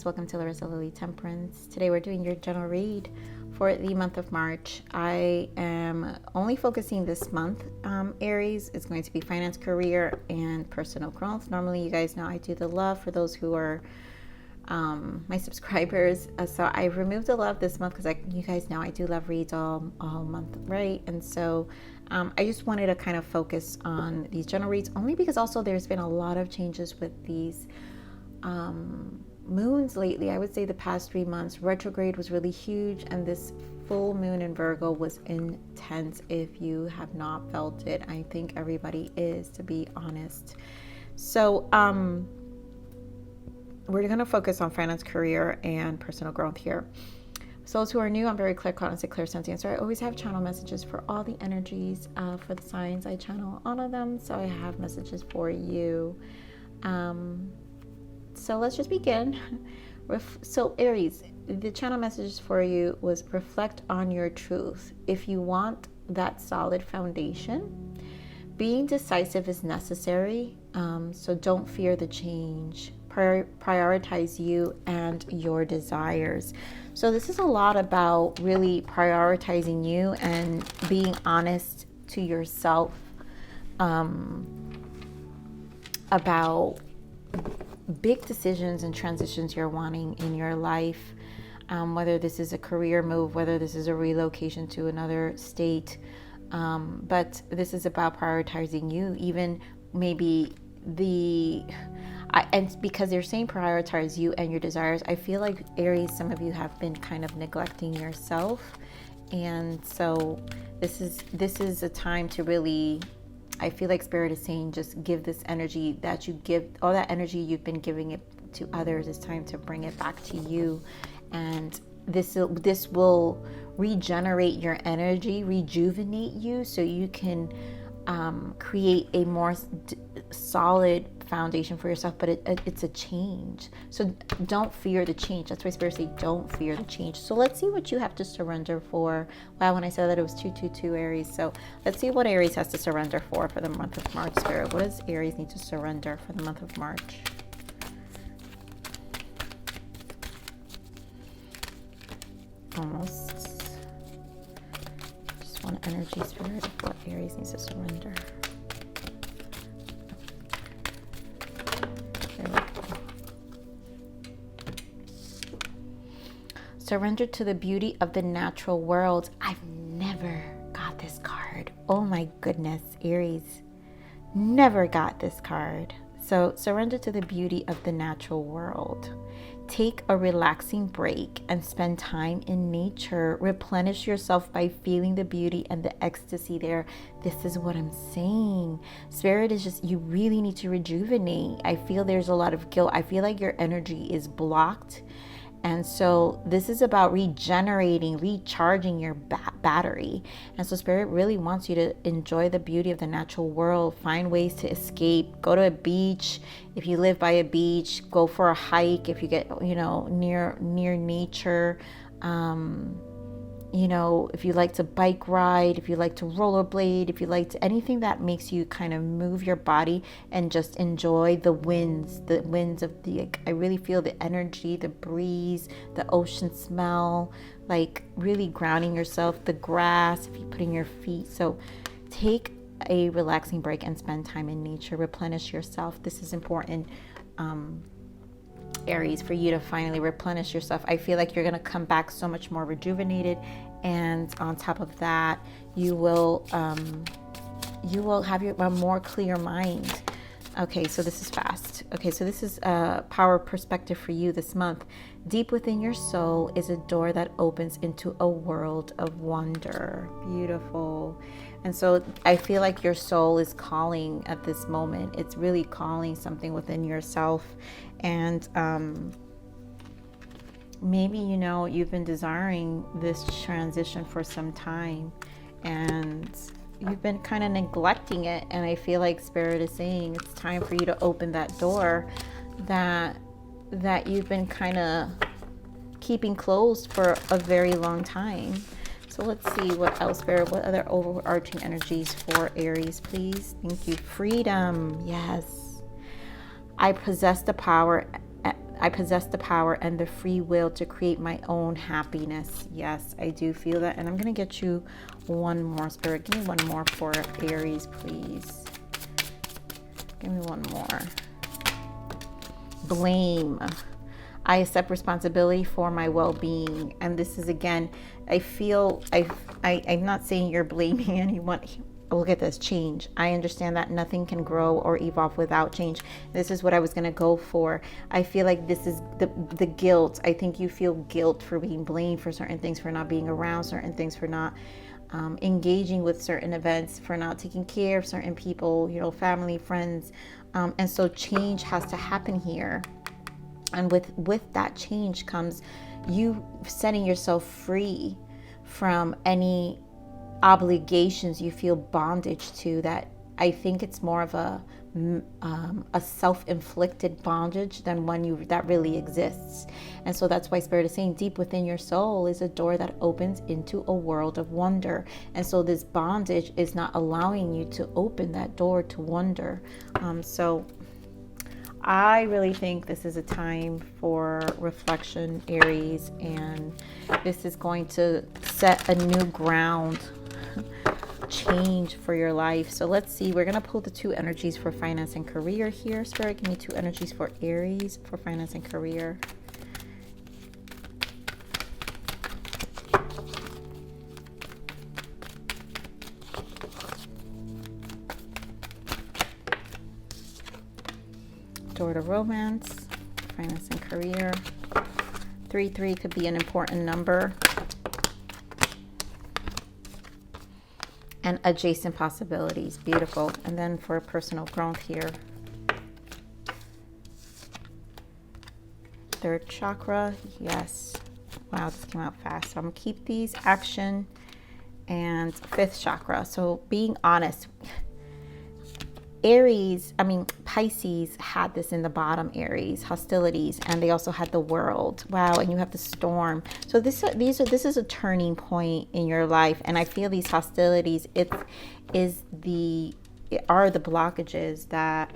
welcome to Larisa Lili Temperance. Today we're doing your general read for the month of March. I am only focusing this month, Aries. It's going to be finance, career, and personal growth. Normally, you guys know I do the love for those who are my subscribers. So I removed the love this month because you guys know I do love reads all month, right? And so I just wanted to kind of focus on these general reads, only because also there's been a lot of changes with these moons lately. I would say the past 3 months, retrograde was really huge, and this full moon in Virgo was intense. If you have not felt it, I think everybody is, to be honest. So we're going to focus on finance, career, and personal growth here. So those who are new, I'm very claircognizant, clairsentient. So I always have channel messages for all the energies for the signs. I channel all of them, so I have messages for you. So let's just begin. So Aries, the channel messages for you was reflect on your truth. If you want that solid foundation, being decisive is necessary. So don't fear the change. Prioritize you and your desires. So this is a lot about really prioritizing you and being honest to yourself about big decisions and transitions you're wanting in your life, whether this is a career move, whether this is a relocation to another state, but this is about prioritizing you. Even maybe and because they're saying prioritize you and your desires, I feel like Aries, some of you have been kind of neglecting yourself, and so this is a time to really, I feel like Spirit is saying, just give this energy that you give, all that energy you've been giving it to others. It's time to bring it back to you. And this will regenerate your energy, rejuvenate you, so you can create a more solid foundation for yourself. But it's a change, so don't fear the change. That's why Spirit say don't fear the change. So let's see what you have to surrender for. Wow, when I said that, it was 222 Aries. So let's see what Aries has to surrender for the month of March. Spirit, what does Aries need to surrender for the month of March? Almost just want energy, Spirit, of what Aries needs to surrender. Surrender to the beauty of the natural world. I've never got this card. Oh my goodness, Aries. Never got this card. So surrender to the beauty of the natural world. Take a relaxing break and spend time in nature. Replenish yourself by feeling the beauty and the ecstasy there. This is what I'm saying. Spirit is just, you really need to rejuvenate. I feel there's a lot of guilt. I feel like your energy is blocked. And so this is about regenerating, recharging your battery. And so Spirit really wants you to enjoy the beauty of the natural world, find ways to escape, go to a beach. If you live by a beach, go for a hike. If you get, near nature, if you like to bike ride, if you like to rollerblade, if you like to anything that makes you kind of move your body and just enjoy the winds of I really feel the energy, the breeze, the ocean smell, like really grounding yourself, the grass, if you put in your feet. So take a relaxing break and spend time in nature, replenish yourself. This is important. Aries, for you to finally replenish yourself. I feel like you're going to come back so much more rejuvenated, and on top of that, you will have a more clear mind. Okay, so this is fast. Okay, so this is a power perspective for you this month. Deep within your soul is a door that opens into a world of wonder. Beautiful. And so I feel like your soul is calling at this moment. It's really calling something within yourself. And maybe, you've been desiring this transition for some time, and you've been kind of neglecting it. And I feel like Spirit is saying it's time for you to open that door that you've been kind of keeping closed for a very long time. So let's see what else, Spirit, what other overarching energies for Aries, please. Thank you. Freedom. Yes. I possess the power I possess the power and the free will to create my own happiness. Yes, I do feel that. And I'm going to get you one more, Spirit. Give me one more for Aries, please. Give me one more. Blame. I accept responsibility for my well-being. And this is, again, I feel, I'm not saying you're blaming anyone. Look at this, change. I understand that nothing can grow or evolve without change. This is what I was going to go for. I feel like this is the guilt. I think you feel guilt for being blamed for certain things, for not being around certain things, for not engaging with certain events, for not taking care of certain people, you know, family, friends. And so change has to happen here. And with that change comes you setting yourself free from any obligations you feel bondage to. That I think it's more of a self-inflicted bondage than one that really exists. And so that's why Spirit is saying deep within your soul is a door that opens into a world of wonder. And so this bondage is not allowing you to open that door to wonder. So I really think this is a time for reflection, Aries, and this is going to set a new ground change for your life. So let's see, we're going to pull the two energies for finance and career here. Spirit, give me two energies for Aries for finance and career. Door to romance, finance and career. 3-3 could be an important number. And adjacent possibilities. Beautiful. And then for personal growth here. Third chakra. Yes. Wow, this came out fast. So I'm going to keep these. Action and fifth chakra. So being honest. Pisces had this in the bottom, Aries, hostilities, and they also had the world. Wow, and you have the storm. So this is a turning point in your life, and I feel these hostilities are the blockages that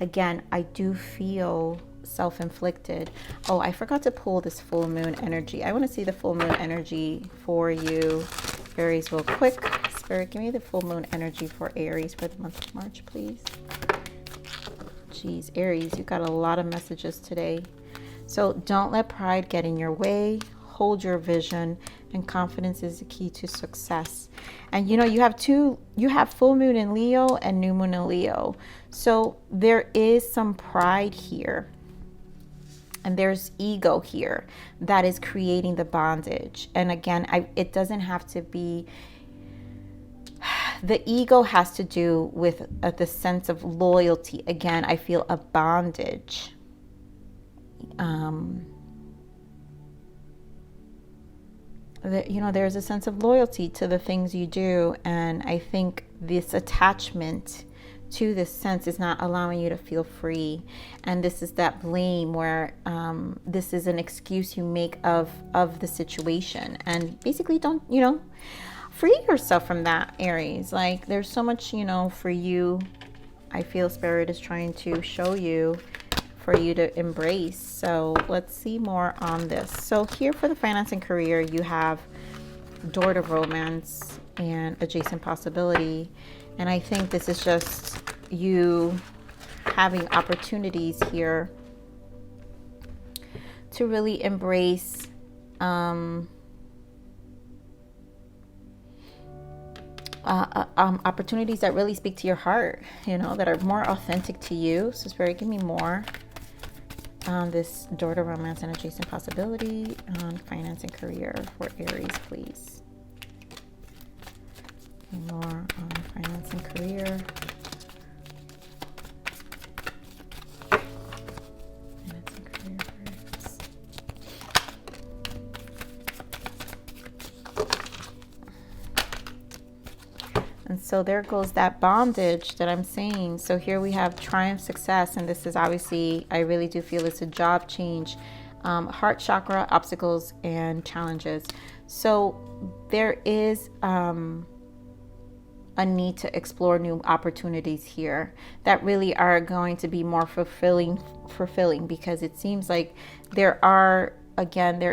again, I do feel self-inflicted. Oh, I forgot to pull this full moon energy. I want to see the full moon energy for you, Aries, real quick. Spirit, give me the full moon energy for Aries for the month of March, please. Geez, Aries, you got a lot of messages today. So don't let pride get in your way. Hold your vision, and confidence is the key to success. And you know, you have full moon in Leo and new moon in Leo. So there is some pride here. And there's ego here that is creating the bondage. And again, it doesn't have to be. The ego has to do with the sense of loyalty. Again, I feel a bondage. There's a sense of loyalty to the things you do. And I think this attachment to this sense is not allowing you to feel free. And this is that blame where this is an excuse you make of the situation. And basically don't, free yourself from that, Aries. Like there's so much, for you. I feel Spirit is trying to show you for you to embrace. So let's see more on this. So here for the finance and career, you have door to romance and adjacent possibility. And I think this is just you having opportunities here to really embrace opportunities that really speak to your heart, that are more authentic to you. So Spirit, give me more on this door to romance and adjacent possibility on finance and career for Aries, please. More on finance and career. And so there goes that bondage that I'm saying. So here we have triumph, success, and this is obviously, I really do feel it's a job change. Heart chakra, obstacles, and challenges. So there is a a need to explore new opportunities here that really are going to be more fulfilling, because it seems like there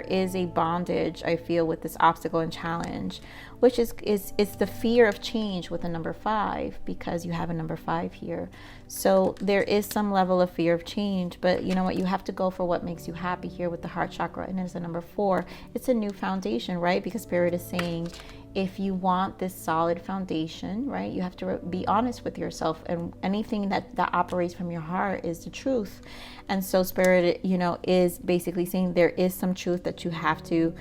is a bondage, I feel, with this obstacle and challenge, which is the fear of change with the number 5, because you have a number 5 here. So there is some level of fear of change, but you know what? You have to go for what makes you happy here with the heart chakra. And as a number 4, it's a new foundation, right? Because Spirit is saying, if you want this solid foundation, right, you have to be honest with yourself, and anything that operates from your heart is the truth. And so Spirit, you know, is basically saying there is some truth that you have to,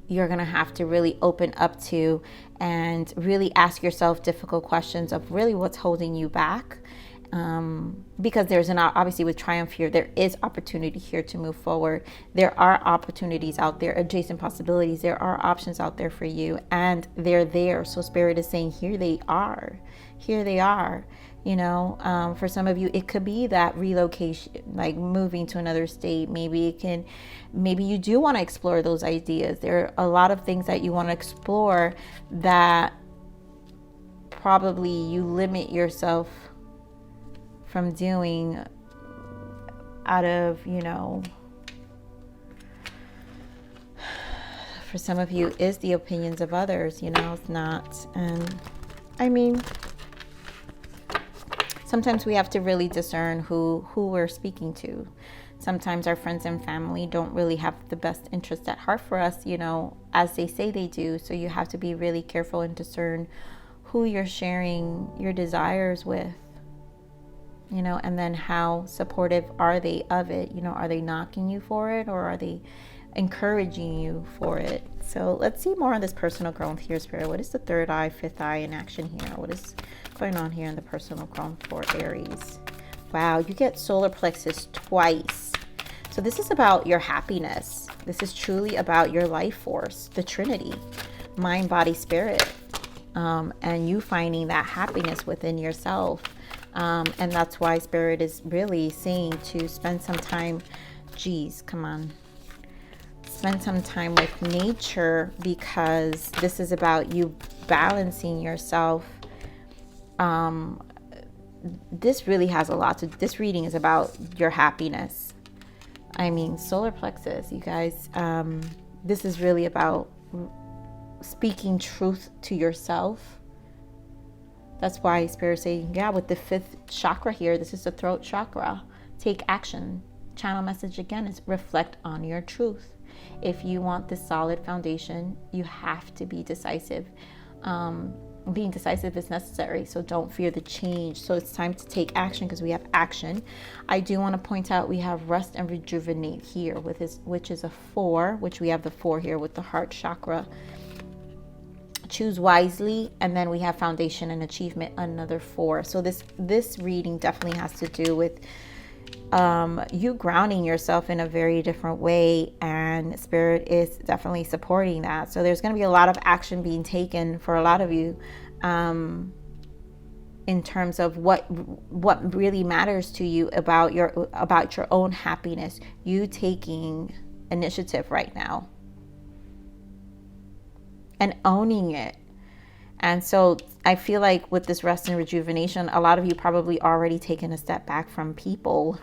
you're going to have to really open up to, and really ask yourself difficult questions of really what's holding you back. Because there's obviously with triumph here, there is opportunity here to move forward. There are opportunities out there, adjacent possibilities. There are options out there for you, and they're there. So Spirit is saying, here they are. You know, for some of you, it could be that relocation, like moving to another state. Maybe you do want to explore those ideas. There are a lot of things that you want to explore that probably you limit yourself from doing out of, you know, for some of you is the opinions of others, you know, it's not. And I mean, sometimes we have to really discern who we're speaking to. Sometimes our friends and family don't really have the best interest at heart for us, you know, as they say they do. So you have to be really careful and discern who you're sharing your desires with, you know, and then how supportive are they of it? You know, are they knocking you for it, or are they encouraging you for it? So let's see more on this personal growth here, Spirit. What is the third eye, fifth eye in action here? What is going on here in the personal growth for Aries? Wow, you get solar plexus twice. So this is about your happiness. This is truly about your life force, the Trinity, mind, body, spirit, and you finding that happiness within yourself. And that's why Spirit is really saying to spend some time, spend some time with nature, because this is about you balancing yourself. This really has a lot to, this reading is about your happiness. I mean, solar plexus, you guys, this is really about speaking truth to yourself. That's why Spirit is saying, yeah, with the 5th chakra here, this is the throat chakra. Take action. Channel message again is reflect on your truth. If you want this solid foundation, you have to be decisive. Being decisive is necessary, so don't fear the change. So it's time to take action, because we have action. I do want to point out we have rest and rejuvenate here, which is a 4, which we have the 4 here with the heart chakra. Choose wisely, and then we have foundation and achievement, another 4. So this reading definitely has to do with you grounding yourself in a very different way, and Spirit is definitely supporting that. So there's going to be a lot of action being taken for a lot of you in terms of what really matters to you about your own happiness. You taking initiative right now and owning it. And so I feel like with this rest and rejuvenation, a lot of you probably already taken a step back from people,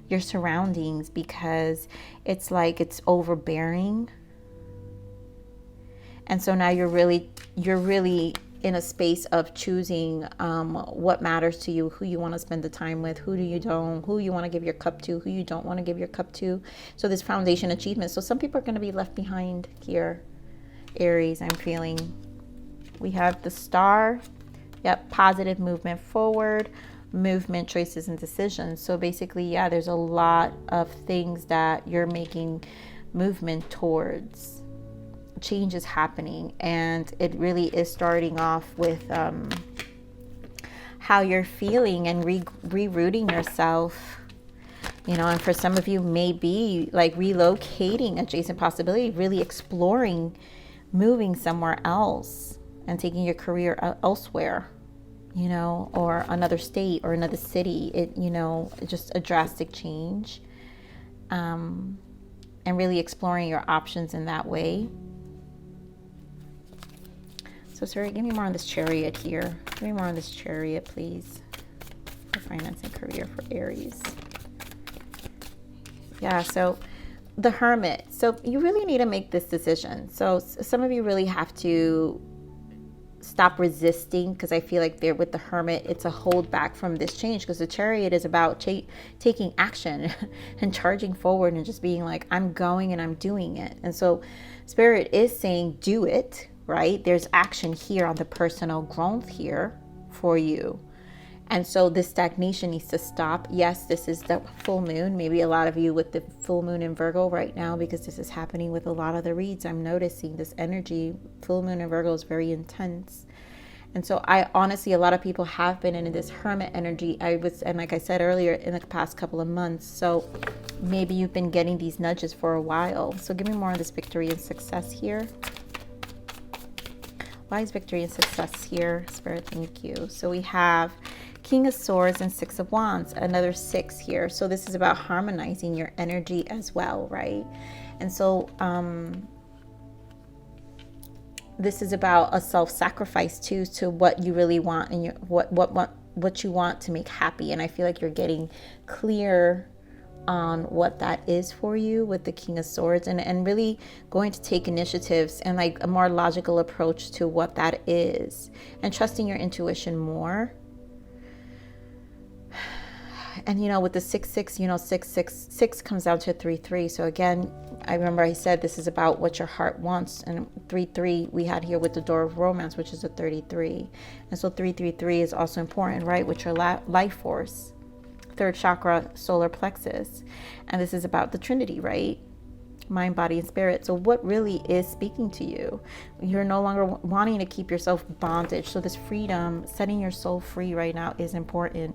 your surroundings, because it's like it's overbearing. And so now you're really in a space of choosing what matters to you, who you want to spend the time with, who you want to give your cup to, who you don't want to give your cup to. So this foundation achievement. So some people are going to be left behind here, Aries, I'm feeling. We have the star. Yep, positive movement forward, movement, choices, and decisions. So basically, yeah, there's a lot of things that you're making movement towards. Change is happening, and it really is starting off with how you're feeling and rerouting yourself. You know, and for some of you, maybe like relocating, adjacent possibility, really exploring moving somewhere else and taking your career elsewhere, you know, or another state or another city. It, you know, just a drastic change, and really exploring your options in that way. So Spirit, give me more on this Chariot here. Give me more on this Chariot, please. For finance and career for Aries. Yeah, so the Hermit. So you really need to make this decision. So some of you really have to stop resisting, because I feel like there with the Hermit, it's a hold back from this change, because the Chariot is about taking action and charging forward and just being like, I'm going and I'm doing it. And so Spirit is saying, do it, right? There's action here on the personal growth here for you. And so this stagnation needs to stop. Yes, this is the full moon. Maybe a lot of you with the full moon in Virgo right now, because this is happening with a lot of the reads. I'm noticing this energy. Full moon in Virgo is very intense. And so I honestly, a lot of people have been in this Hermit energy. And like I said earlier, in the past couple of months. So maybe you've been getting these nudges for a while. So give me more on this victory and success here. Why is victory and success here? Spirit, thank you. So we have King of Swords and Six of Wands, another 6 here. So this is about harmonizing your energy as well, right? And so this is about a self-sacrifice too, to what you really want and what you want to make happy. And I feel like you're getting clear on what that is for you with the King of Swords, and really going to take initiatives and like a more logical approach to what that is, and trusting your intuition more. And you know, with the 6-6, you know, 6 comes down to 3-3. So again, I remember I said this is about what your heart wants, and 3-3 we had here with the Door of Romance, which is a 33. And so 3-3-3 is also important, right, with your life force, third chakra, solar plexus. And this is about the Trinity, right? Mind, body, and spirit. So what really is speaking to you? You're no longer wanting to keep yourself bondage. So this freedom, setting your soul free right now is important.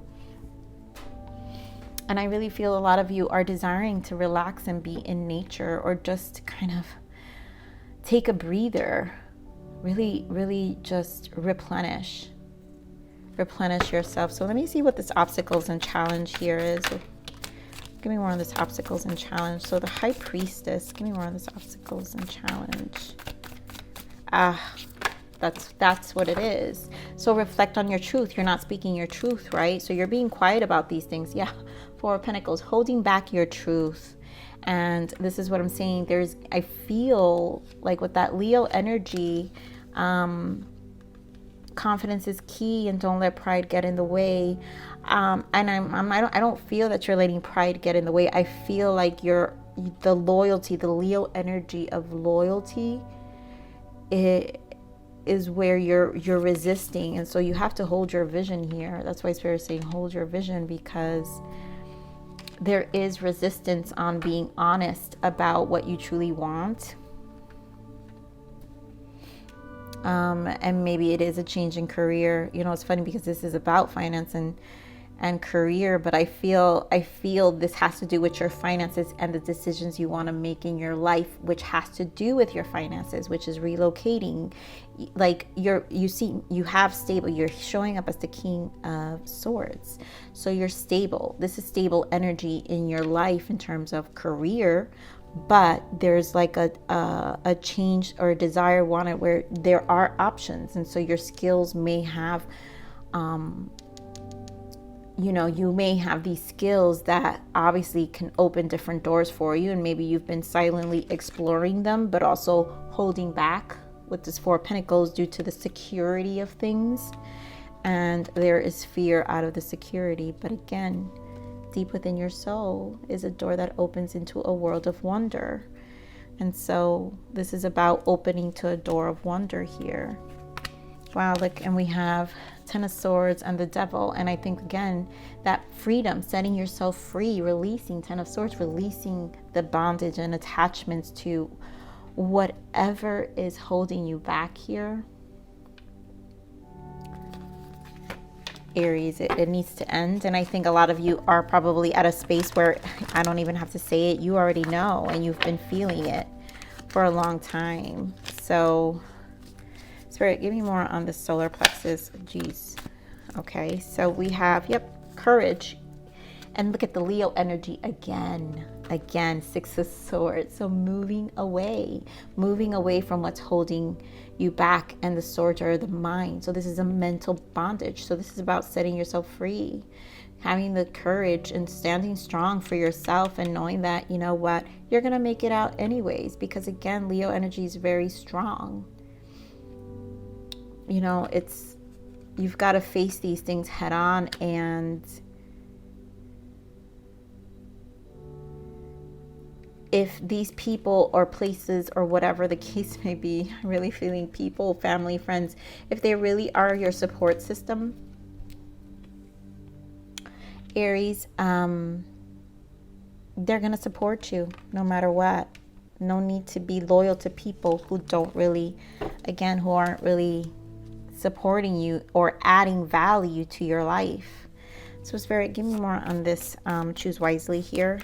And I really feel a lot of you are desiring to relax and be in nature, or just kind of take a breather. Really, really just replenish yourself. So let me see what this obstacles and challenge here is. Give me more on this obstacles and challenge. So the High Priestess, give me more on this obstacles and challenge. That's what it is. So reflect on your truth. You're not speaking your truth, right? So you're being quiet about these things. Yeah. Four of Pentacles, holding back your truth. And this is what I'm saying. I feel like with that Leo energy, confidence is key, and don't let pride get in the way. And I don't feel that you're letting pride get in the way. I feel like the loyalty, the Leo energy of loyalty, it is where you're resisting. And so you have to hold your vision here. That's why Spirit is saying hold your vision, because there is resistance on being honest about what you truly want. And maybe it is a change in career. You know, it's funny because this is about finance and career, but I feel this has to do with your finances and the decisions you want to make in your life, which has to do with your finances, which is relocating. Like you're showing up as the King of Swords. So you're stable. This is stable energy in your life in terms of career, but there's like a change or a desire wanted where there are options. And so your skills may have, you may have these skills that obviously can open different doors for you. And maybe you've been silently exploring them, but also holding back with this Four of Pentacles due to the security of things. And there is fear out of the security. But again, deep within your soul is a door that opens into a world of wonder. And so this is about opening to a door of wonder here. Wow, look, and we have Ten of Swords and the Devil. And I think, again, that freedom, setting yourself free, releasing Ten of Swords, releasing the bondage and attachments to whatever is holding you back here. Aries, it needs to end. And I think a lot of you are probably at a space where I don't even have to say it. You already know, and you've been feeling it for a long time. So Spirit, give me more on the solar plexus. Geez. Okay, so we have, courage. And look at the Leo energy again. Again, Six of Swords. So moving away from what's holding you back. And the swords are the mind. So this is a mental bondage. So this is about setting yourself free, having the courage and standing strong for yourself, and knowing that, you know what, you're going to make it out anyways. Because again, Leo energy is very strong. You know, you've got to face these things head on. And if these people or places or whatever the case may be, really feeling people, family, friends, if they really are your support system, Aries, they're going to support you no matter what. No need to be loyal to people who don't really, again, who aren't really supporting you or adding value to your life. So Spirit, give me more on this. Choose wisely here.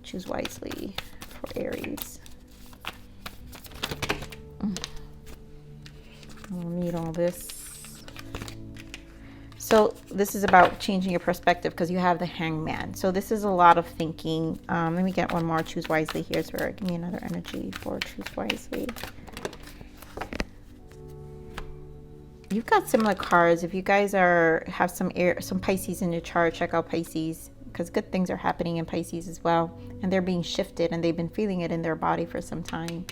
Choose wisely for Aries. I'll need all this. So this is about changing your perspective, because you have the Hangman. So this is a lot of thinking. Let me get one more. Choose wisely here, Spirit. Give me another energy for choose wisely. You've got similar cards. If you guys have some Pisces in your chart, check out Pisces, because good things are happening in Pisces as well. And they're being shifted, and they've been feeling it in their body for some time.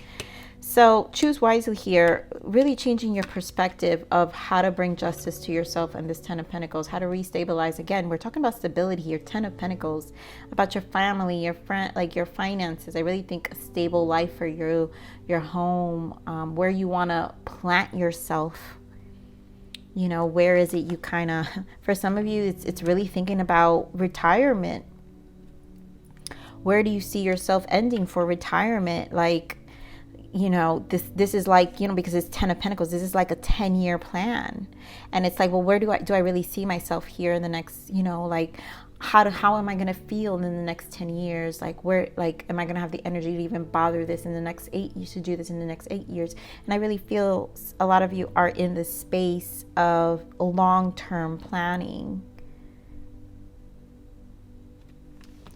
So choose wisely here, really changing your perspective of how to bring justice to yourself and this 10 of Pentacles, how to restabilize. Again, we're talking about stability here, 10 of Pentacles, about your family, your friend, like your finances. I really think a stable life for you, your home, where you want to plant yourself. You know, where is it you kind of, for some of you, it's really thinking about retirement. Where do you see yourself ending for retirement? Like, you know, this is like, you know, because it's 10 of Pentacles, this is like a 10-year plan. And it's like, well, where do I really see myself here in the next, you know, like, how am I going to feel in the next 10 years? Like, where, like, am I going to have the energy to even bother this in the next 8 years, to do this in the next 8 years? And I really feel a lot of you are in the space of long-term planning.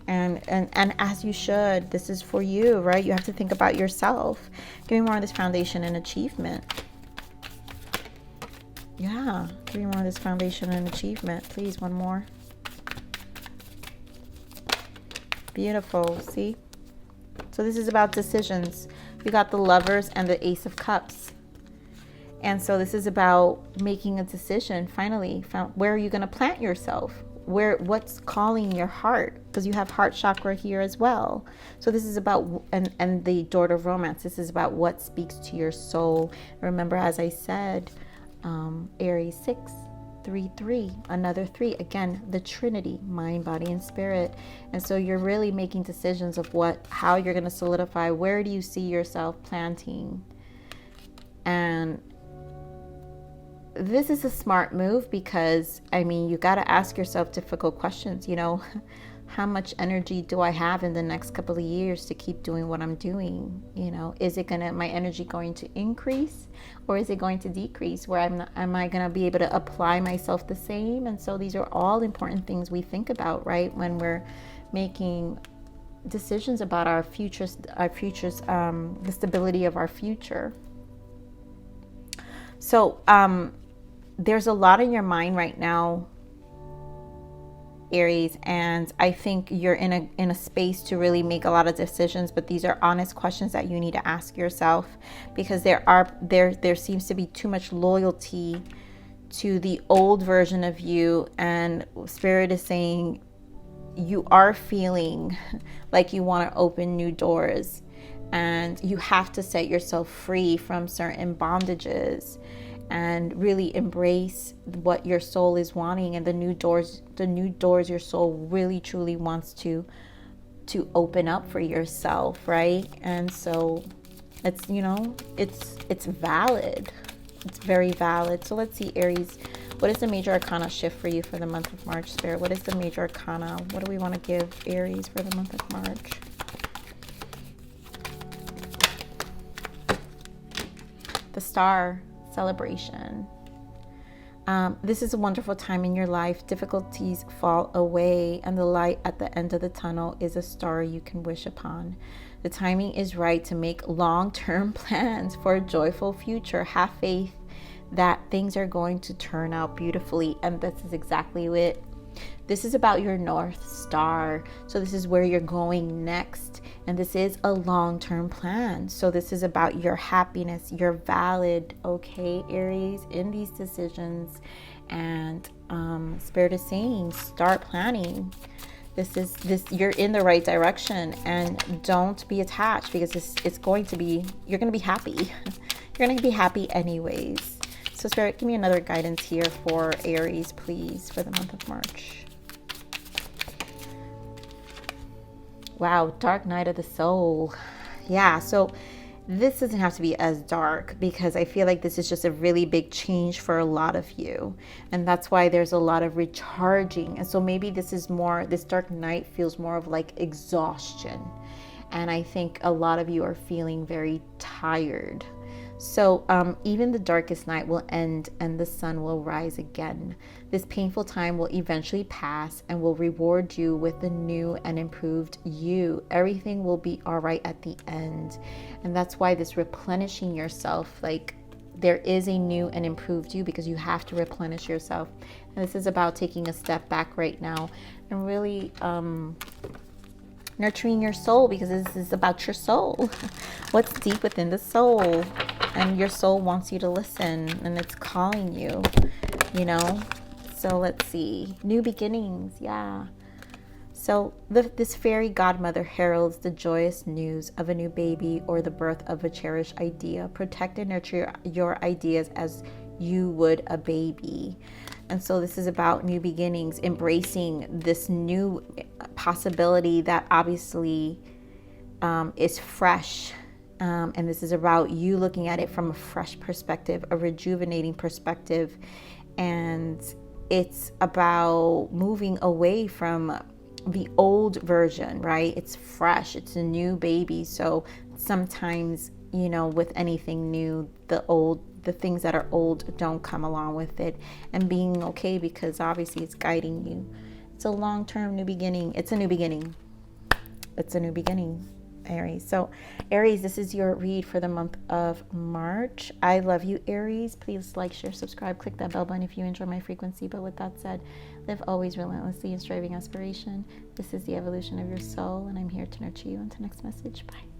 And as you should. This is for you, right? You have to think about yourself. Give me more of this foundation and achievement. Yeah, give me more of this foundation and achievement. Please, one more. Beautiful. See? So this is about decisions. We got the Lovers and the Ace of Cups. And so this is about making a decision. Finally, where are you going to plant yourself? What's calling your heart? Because you have heart chakra here as well. So this is about, and the door of romance, this is about what speaks to your soul. Remember, as I said, Aries 6, 3, 3, another 3. Again, the Trinity, mind, body, and spirit. And so you're really making decisions of how you're going to solidify. Where do you see yourself planting? And this is a smart move, because, I mean, you got to ask yourself difficult questions. You know, how much energy do I have in the next couple of years to keep doing what I'm doing? You know, is it my energy going to increase, or is it going to decrease? Where am I going to be able to apply myself the same? And so these are all important things we think about, right? When we're making decisions about our futures, the stability of our future. So, there's a lot in your mind right now, Aries, and I think you're in a space to really make a lot of decisions, but these are honest questions that you need to ask yourself, because there seems to be too much loyalty to the old version of you, and Spirit is saying you are feeling like you want to open new doors, and you have to set yourself free from certain bondages and really embrace what your soul is wanting, and the new doors your soul really truly wants to open up for yourself, right? And so it's, you know, it's valid. It's very valid. So let's see, Aries, what is the major arcana shift for you for the month of March, Spirit? What is the major arcana? What do we want to give Aries for the month of March? The Star, celebration. This is a wonderful time in your life. Difficulties fall away, and the light at the end of the tunnel is a star you can wish upon. The timing is right to make long-term plans for a joyful future. Have faith that things are going to turn out beautifully, and this is exactly it. This is about your North Star. So this is where you're going next. And this is a long-term plan. So this is about your happiness. You're valid, okay, Aries, in these decisions. And Spirit is saying, start planning. You're in the right direction, and don't be attached, because it's going to be, you're going to be happy. You're going to be happy anyways. So Spirit, give me another guidance here for Aries, please, for the month of March. Wow, dark night of the soul. Yeah, so this doesn't have to be as dark, because I feel like this is just a really big change for a lot of you. And that's why there's a lot of recharging. And so maybe this dark night feels more of like exhaustion. And I think a lot of you are feeling very tired. So even the darkest night will end and the sun will rise again. This painful time will eventually pass and will reward you with the new and improved you. Everything will be all right at the end. And that's why this replenishing yourself, like there is a new and improved you, because you have to replenish yourself. And this is about taking a step back right now and really nurturing your soul, because this is about your soul. What's deep within the soul. And your soul wants you to listen, and it's calling you, you know. So let's see. New beginnings. Yeah. So this fairy godmother heralds the joyous news of a new baby or the birth of a cherished idea. Protect and nurture your ideas as you would a baby. And so this is about new beginnings, embracing this new possibility that obviously is fresh. And this is about you looking at it from a fresh perspective, a rejuvenating perspective. And it's about moving away from the old version, right? It's fresh. It's a new baby. So sometimes, you know, with anything new, the things that are old don't come along with it. And being okay, because obviously it's guiding you. It's a long-term new beginning. It's a new beginning. It's a new beginning. Aries. So Aries, this is your read for the month of March. I love you, Aries. Please like, share, subscribe, click that bell button if you enjoy my frequency. But with that said, live always relentlessly in striving aspiration. This is the evolution of your soul, and I'm here to nurture you. Until next message. Bye.